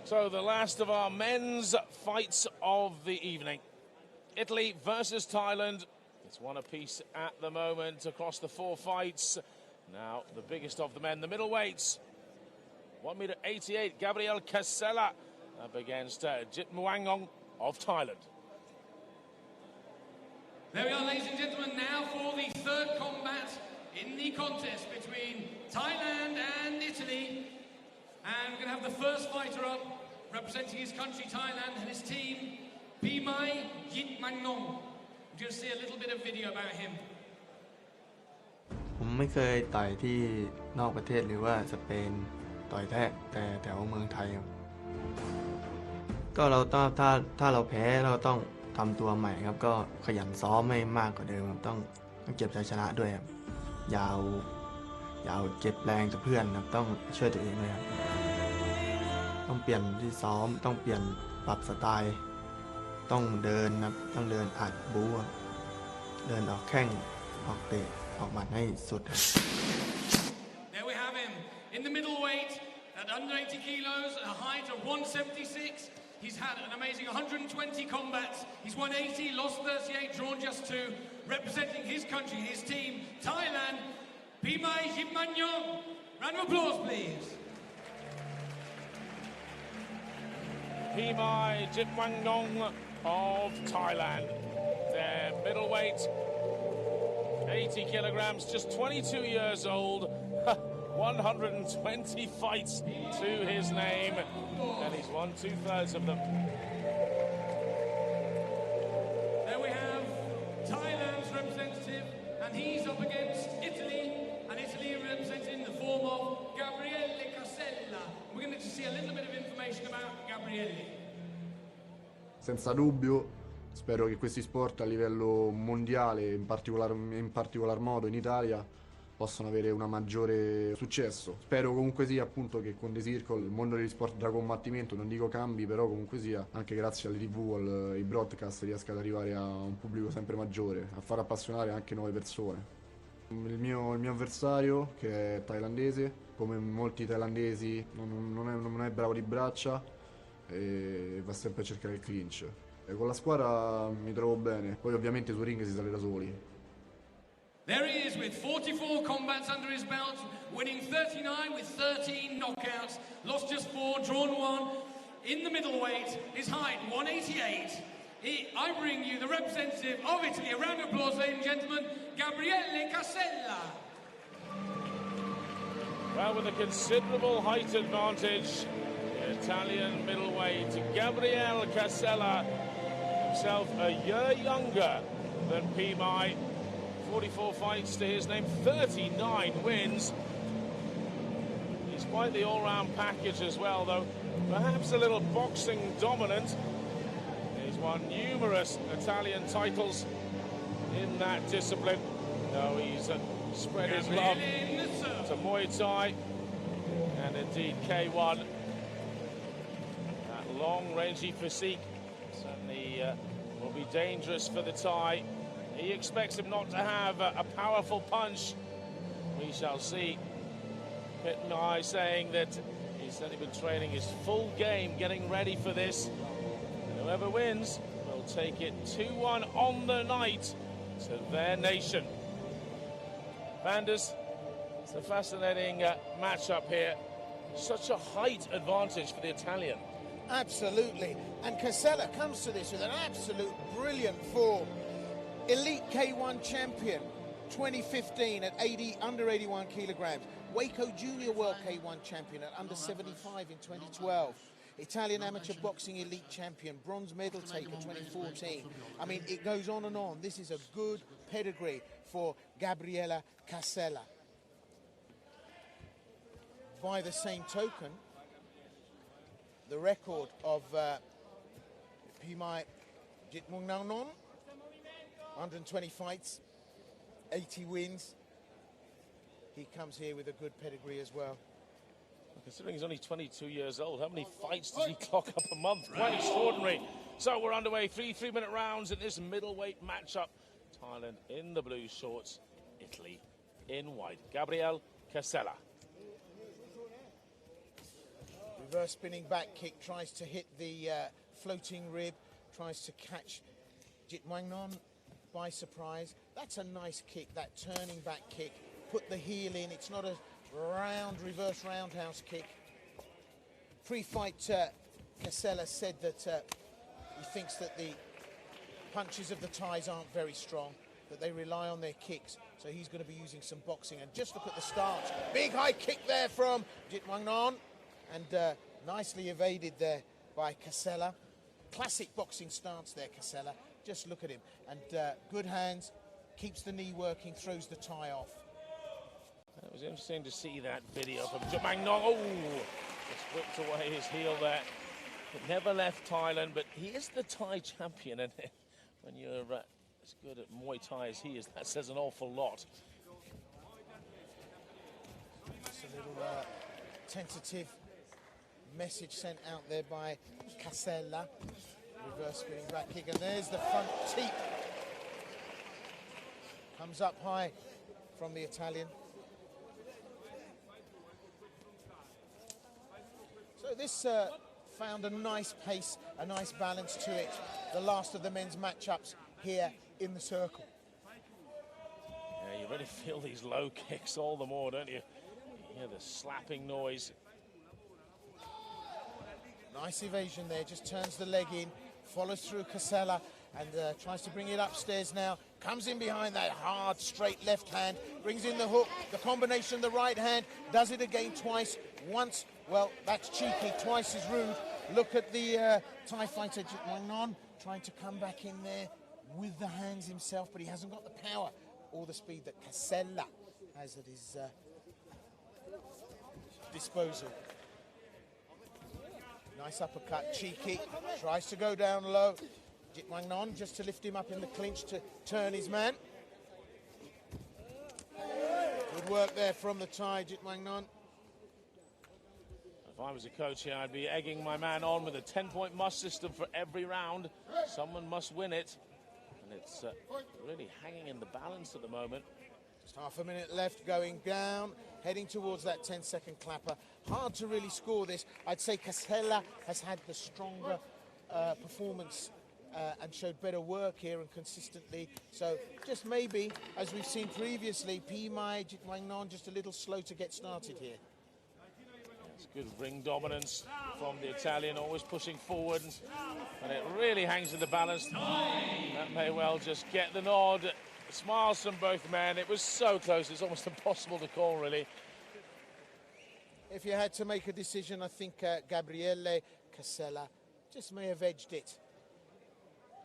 So the last of our men's fights of the evening. Italy versus Thailand. It's one apiece at the moment across the 4 fights. Now the biggest of the men, the middleweights. 1.88 m, Gabriele Casella up against Jitmuangnon of Thailand. There we are, ladies and gentlemen, now for the third combat in the contest between Thailand and Italy. And we're going to have the first fighter up, representing his country, Thailand, and his team, Peemai Jitmuangnon. We're going to see a little bit of video about him. ผมไม่เคยต่อยที่นอกประเทศหรือว่าสเปนต่อยแต่แถวเมืองไทยครับก็เราต้องถ้าเราแพ้เราต้องทำตัวใหม่ครับก็ขยันซ้อมไม่มากกว่าเดิมครับต้องเก็บชัยชนะด้วยครับยาวเจ็บแรงกับเพื่อนครับต้องช่วยตัวเองด้วยครับต้องเปลี่ยนที่ซ้อมต้องเปลี่ยนปรับสไตล์ต้องเดินครับต้องเดินอัดบู๊เดินออกแข้งออกเตะออกหมัดให้สุด There we have him in the middleweight at under 80 kilos, a height of 176. He's had an amazing 120 combats. He's won 80, lost 38, drawn just 2. Representing his country, his team, Thailand, Peemai Jitmuangnon. Round of applause, please. Peemai Jitmuangnon of Thailand. Their middleweight, 80 kilograms, just 22 years old. 120 fights to his name, and he's won 2/3 of them. There we have Thailand's representative, and he's up against Italy, and Italy represented in the form of Gabriele Casella. We're going to see a little bit of information about Gabriele. Senza dubbio, spero che questi sport a livello mondiale, in particolar modo in Italia, possano avere un maggiore successo. Spero comunque sia appunto che con The Circle il mondo degli sport da combattimento, non dico cambi, però comunque sia anche grazie alle TV, ai broadcast riesca ad arrivare a un pubblico sempre maggiore, a far appassionare anche nuove persone. Il mio avversario, che è thailandese, come molti thailandesi non è bravo di braccia e va sempre a cercare il clinch. E con la squadra mi trovo bene, poi ovviamente su ring si sale da soli. There he is with 44 combats under his belt, winning 39 with 13 knockouts, lost just 4, drawn 1. In the middleweight, his height 188. I bring you the representative of Italy. A round of applause, ladies and gentlemen, Gabriele Casella. Well, with a considerable height advantage, the Italian middleweight Gabriele Casella, himself a year younger than Peemai. 44 fights to his name, 39 wins. He's quite the all-round package as well, though perhaps a little boxing dominant. He's won numerous Italian titles in that discipline. Though he's spread his love to Muay Thai and indeed K1. That long, rangy physique certainly will be dangerous for the Thai. He expects him not to have a powerful punch. We shall see. Peemai saying that he's certainly been training his full game, getting ready for this. And whoever wins will take it 2-1 on the night to their nation. Vanders, it's a fascinating matchup here. Such a height advantage for the Italian. Absolutely. And Casella comes to this with an absolute brilliant form. Elite K1 champion, 2015 at under 81 kilograms. Waco Junior World K1 champion at under 75 in 2012. Italian amateur boxing elite champion, bronze medal taker 2014. I mean, it goes on and on. This is a good pedigree for Gabriele Casella. By the same token, the record of Peemai Jitmuangnon, 120 fights, 80 wins. He comes here with a good pedigree as well. Considering he's only 22 years old, how many fights does he clock up a month? Quite extraordinary. So we're underway, 3 minute rounds in this middleweight matchup. Thailand in the blue shorts, Italy in white. Gabriele Casella. Reverse spinning back kick, tries to hit the floating rib, tries to catch Jitmuangnon by surprise. That's a nice kick, that turning back kick. Put the heel in, it's not a reverse roundhouse kick. Pre-fight, Casella said that he thinks that the punches of the Thais aren't very strong, that they rely on their kicks, so he's going to be using some boxing. And just look at the start. Big high kick there from Jitmuangnon, and nicely evaded there by Casella. Classic boxing stance there, Casella. Just look at him. And good hands, keeps the knee working, throws the Thai off. It was interesting to see that video from Jitmuangnon. Oh, just whipped away his heel there. It never left Thailand, but he is the Thai champion, and when you're as good at Muay Thai as he is, that says an awful lot. It's a little tentative message sent out there by Casella. Reverse spinning back kick, and there's the front teep. Comes up high from the Italian. So this found a nice pace, a nice balance to it. The last of the men's matchups here in the circle. Yeah, you really feel these low kicks all the more, don't you? You hear the slapping noise. Nice evasion there, just turns the leg in, follows through Casella, and tries to bring it upstairs now. Comes in behind that hard, straight left hand, brings in the hook, the combination, the right hand, does it again twice. Once, well, that's cheeky, twice is rude. Look at the Thai fighter Jitmuangnon trying to come back in there with the hands himself, but he hasn't got the power or the speed that Casella has at his disposal. Nice uppercut, cheeky, tries to go down low. Jitmuangnon just to lift him up in the clinch to turn his man. Good work there from the Thai, Jitmuangnon. If I was a coach here, I'd be egging my man on with a 10-point must system for every round. Someone must win it. And it's really hanging in the balance at the moment. Just half a minute left, going down, heading towards that 10-second clapper. Hard to really score this. I'd say Casella has had the stronger performance and showed better work here and consistently. So just maybe, as we've seen previously, Peemai Jitmuangnon just a little slow to get started here. It's good ring dominance from the Italian, always pushing forward, and it really hangs in the balance. That may well just get the nod. Smiles from both men. It was so close, it's almost impossible to call, really. If you had to make a decision, I think Gabriele Casella just may have edged it.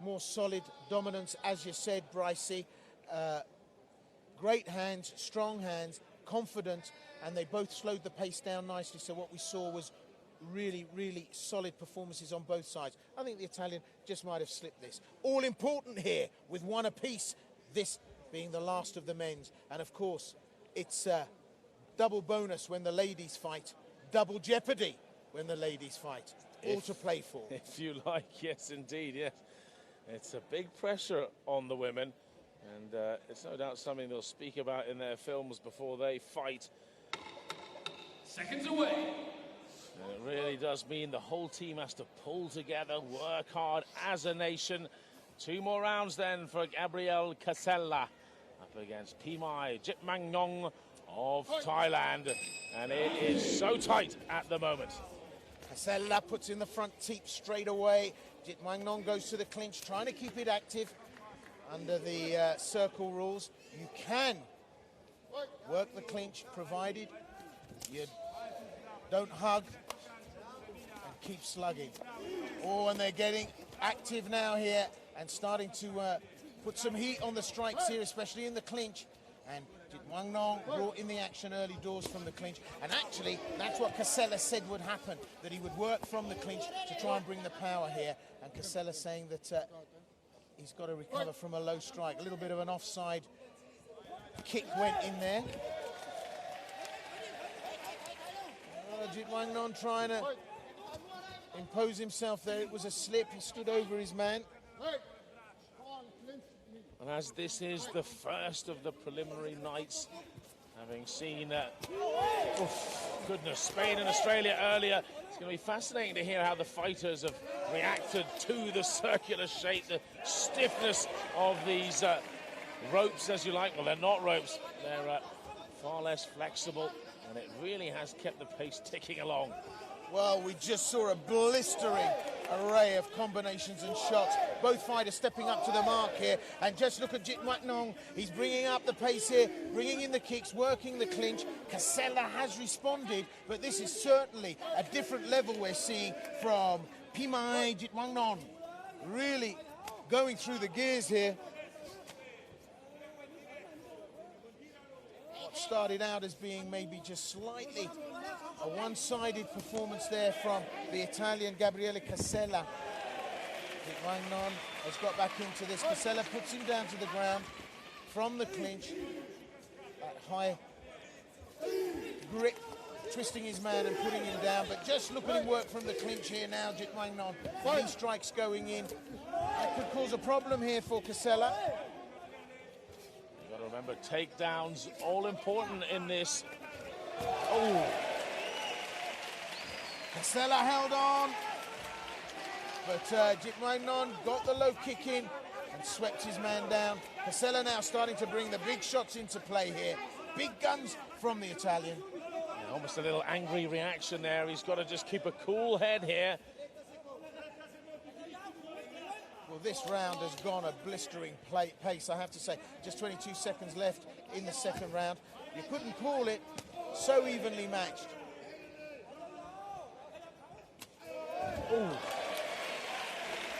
More solid dominance, as you said, Brycey. Great hands, strong hands, confident, and they both slowed the pace down nicely. So what we saw was really, really solid performances on both sides. I think the Italian just might have slipped this. All important here with one apiece, this being the last of the men's. And of course, it's double bonus when the ladies fight, double jeopardy when the ladies fight. All to play for. If you like, yes, indeed, yes. It's a big pressure on the women, and it's no doubt something they'll speak about in their films before they fight. Seconds away. And it really does mean the whole team has to pull together, work hard as a nation. 2 more rounds then for Gabriele Casella up against Peemai Jitmuangnon of Thailand. And it is so tight at the moment. Casella puts in the front teep straight away. Jitmuangnon goes to the clinch, trying to keep it active under the circle rules. You can work the clinch, provided you don't hug and keep slugging. Oh, and they're getting active now here and starting to put some heat on the strikes here, especially in the clinch. And Jitmuangnon brought in the action early doors from the clinch. And actually, that's what Casella said would happen, that he would work from the clinch to try and bring the power here. And Casella saying that he's got to recover from a low strike. A little bit of an offside kick went in there. Jitmuangnon trying to impose himself there. It was a slip. He stood over his man. And as this is the first of the preliminary nights, having seen, goodness, Spain and Australia earlier, It's going to be fascinating to hear how the fighters have reacted to the circular shape, the stiffness of these ropes, as you like. Well, they're not ropes. They're far less flexible, and it really has kept the pace ticking along. Well, we just saw a blistering array of combinations and shots. Both fighters stepping up to the mark here. And just look at Jitmuangnon. He's bringing up the pace here, bringing in the kicks, working the clinch. Casella has responded, but this is certainly a different level we're seeing from Peemai Jitmuangnon. Really going through the gears here. What started out as being maybe just slightly a one-sided performance there from the Italian Gabriele Casella. Jitmuangnon has got back into this. Casella puts him down to the ground from the clinch. That high grip, twisting his man and putting him down. But just look at him work from the clinch here now, Jitmuangnon. Knee strikes going in. That could cause a problem here for Casella. You've got to remember, takedowns all important in this. Oh! Casella held on, but Jitmuangnon got the low kick in and swept his man down. Casella now starting to bring the big shots into play here. Big guns from the Italian. Yeah, almost a little angry reaction there. He's got to just keep a cool head here. Well, this round has gone a blistering pace, I have to say. Just 22 seconds left in the second round. You couldn't call it, so evenly matched. Ooh.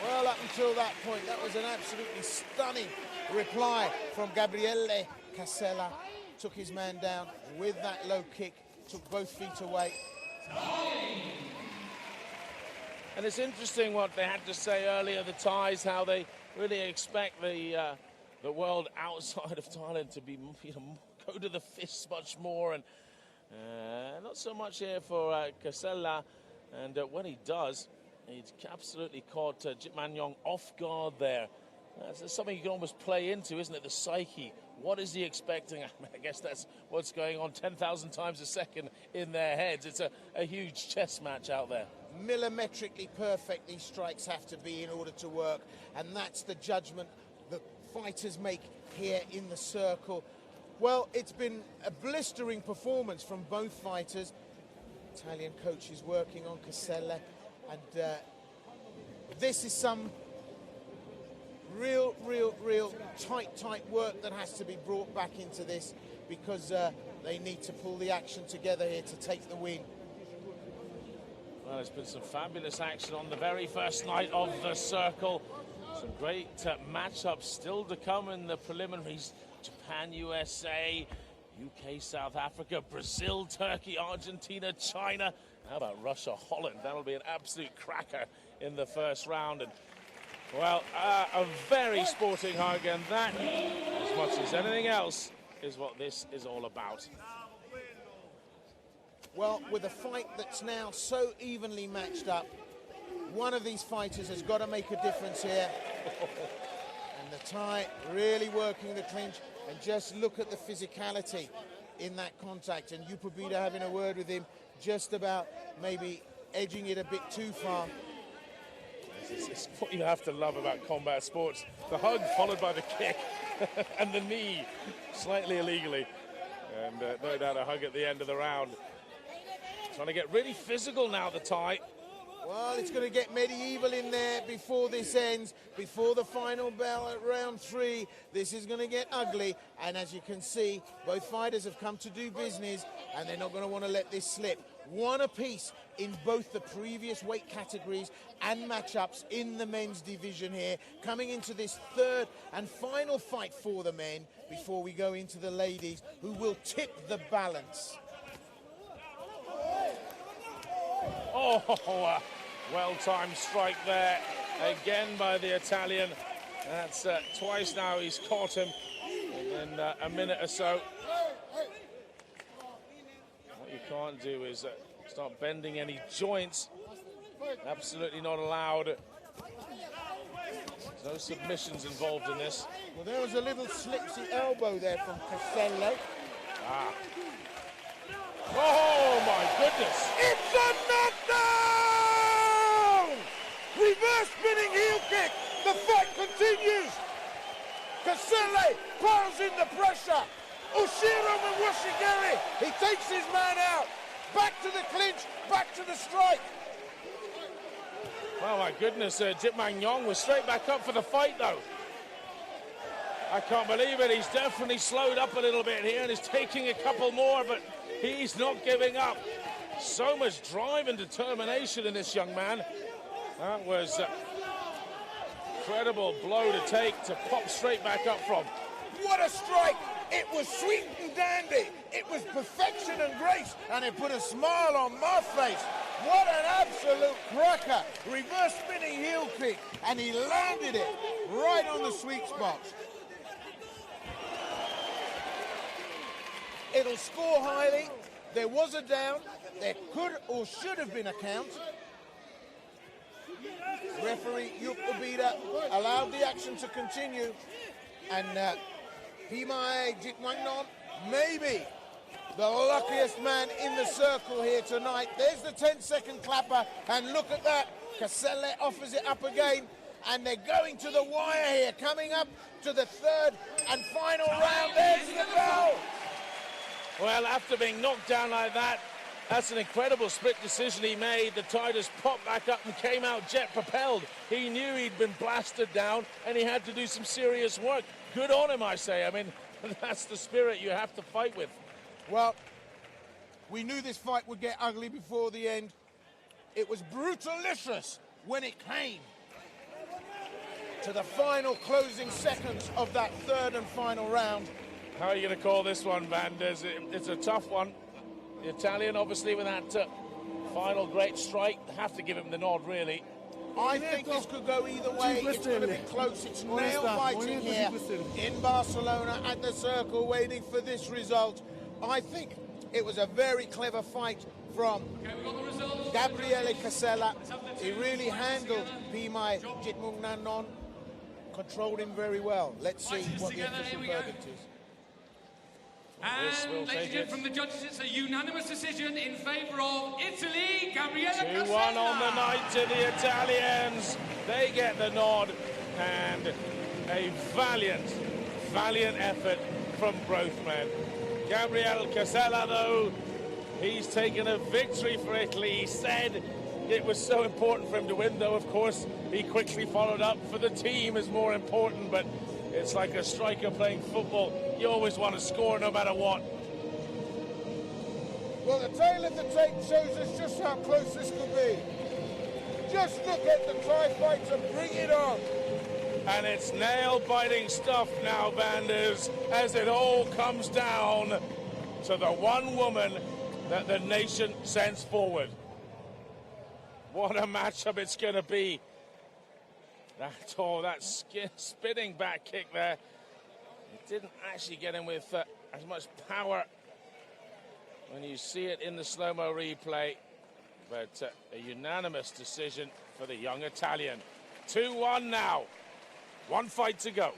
Well, up until that point, that was an absolutely stunning reply from Gabriele Casella. Took his man down with that low kick, took both feet away. And it's interesting what they had to say earlier, the Thais, how they really expect the world outside of Thailand to be, go to the fists much more, and not so much here for Casella. And when he does, he's absolutely caught Jitmuangnon off guard there. That's something you can almost play into, isn't it? The psyche. What is he expecting? I guess that's what's going on 10,000 times a second in their heads. It's a huge chess match out there. Millimetrically perfect these strikes have to be in order to work. And that's the judgment that fighters make here in the circle. Well, it's been a blistering performance from both fighters. Italian coach is working on Casella, and this is some real tight work that has to be brought back into this, because they need to pull the action together here to take the win. Well, there's been some fabulous action on the very first night of the circle. Some great matchups still to come in the preliminaries. Japan, USA, UK, South Africa, Brazil, Turkey, Argentina, China. How about Russia, Holland? That'll be an absolute cracker in the first round. And, well, a very sporting hug, and that, as much as anything else, is what this is all about. Well, with a fight that's now so evenly matched up, one of these fighters has got to make a difference here. And the Thai really working the clinch. And just look at the physicality in that contact. And Yupabita having a word with him, just about maybe edging it a bit too far. It's what you have to love about combat sports. The hug followed by the kick and the knee, slightly illegally. And no doubt a hug at the end of the round. Trying to get really physical now, the Thai. Well, it's going to get medieval in there before this ends, before the final bell at round 3. This is going to get ugly, and as you can see, both fighters have come to do business, and they're not going to want to let this slip. One apiece in both the previous weight categories and matchups in the men's division here, coming into this third and final fight for the men before we go into the ladies, who will tip the balance. Oh, well-timed strike there again by the Italian. That's twice now he's caught him in a minute or so. What you can't do is start bending any joints. Absolutely not allowed. There's no submissions involved in this. Well, there was a little slipsy elbow there from Casella. Ah. Oh, my goodness. It's a knockdown! Nishigiri, he takes his man out. Back to the clinch, back to the strike. Oh my goodness, Jitmuangnon was straight back up for the fight though. I can't believe it. He's definitely slowed up a little bit here and is taking a couple more, but he's not giving up. So much drive and determination in this young man. That was incredible blow to take, to pop straight back up from. What a strike! It was sweet and dandy. It was perfection and grace, and it put a smile on my face. What an absolute cracker. Reverse spinning heel kick, and he landed it right on the sweet spot. It'll score highly. There was a down. There could or should have been a count. Referee Yukubida allowed the action to continue, and Peemai Jitmuangnon, maybe the luckiest man in the circle here tonight. There's the 10-second clapper, and look at that. Casella offers it up again, and they're going to the wire here, coming up to the third and final round. There's the bell. Well, after being knocked down like that, that's an incredible split decision he made. The tide just popped back up and came out jet propelled. He knew he'd been blasted down, and he had to do some serious work. Good on him, I say. I mean, that's the spirit you have to fight with. Well, we knew this fight would get ugly before the end. It was brutalicious when it came to the final closing seconds of that third and final round. How are you going to call this one, Vanders? It's a tough one. The Italian, obviously, with that final great strike, have to give him the nod, really. I think this could go either way. It's going to be close. It's nail-biting here in Barcelona at the circle, waiting for this result. I think it was a very clever fight from Gabriele Casella. He really handled Peemai Jitmuangnon, controlled him very well. Let's see what the official verdict is. And ladies and gentlemen, from the judges, it's a unanimous decision in favour of Italy. Gabriele Casella. 2-1 on the night to the Italians. They get the nod, and a valiant effort from both men. Gabriele Casella, though, he's taken a victory for Italy. He said it was so important for him to win, though, of course, he quickly followed up. For the team is more important, but it's like a striker playing football. You always want to score no matter what. Well, the tail of the tape shows us just how close this could be. Just look at the tri-fighter, bring it on. And it's nail-biting stuff now, Vanders, as it all comes down to the one woman that the nation sends forward. What a matchup it's going to be. That spinning back kick there. It didn't actually get him with as much power when you see it in the slow-mo replay. But a unanimous decision for the young Italian. 2-1 now. One fight to go.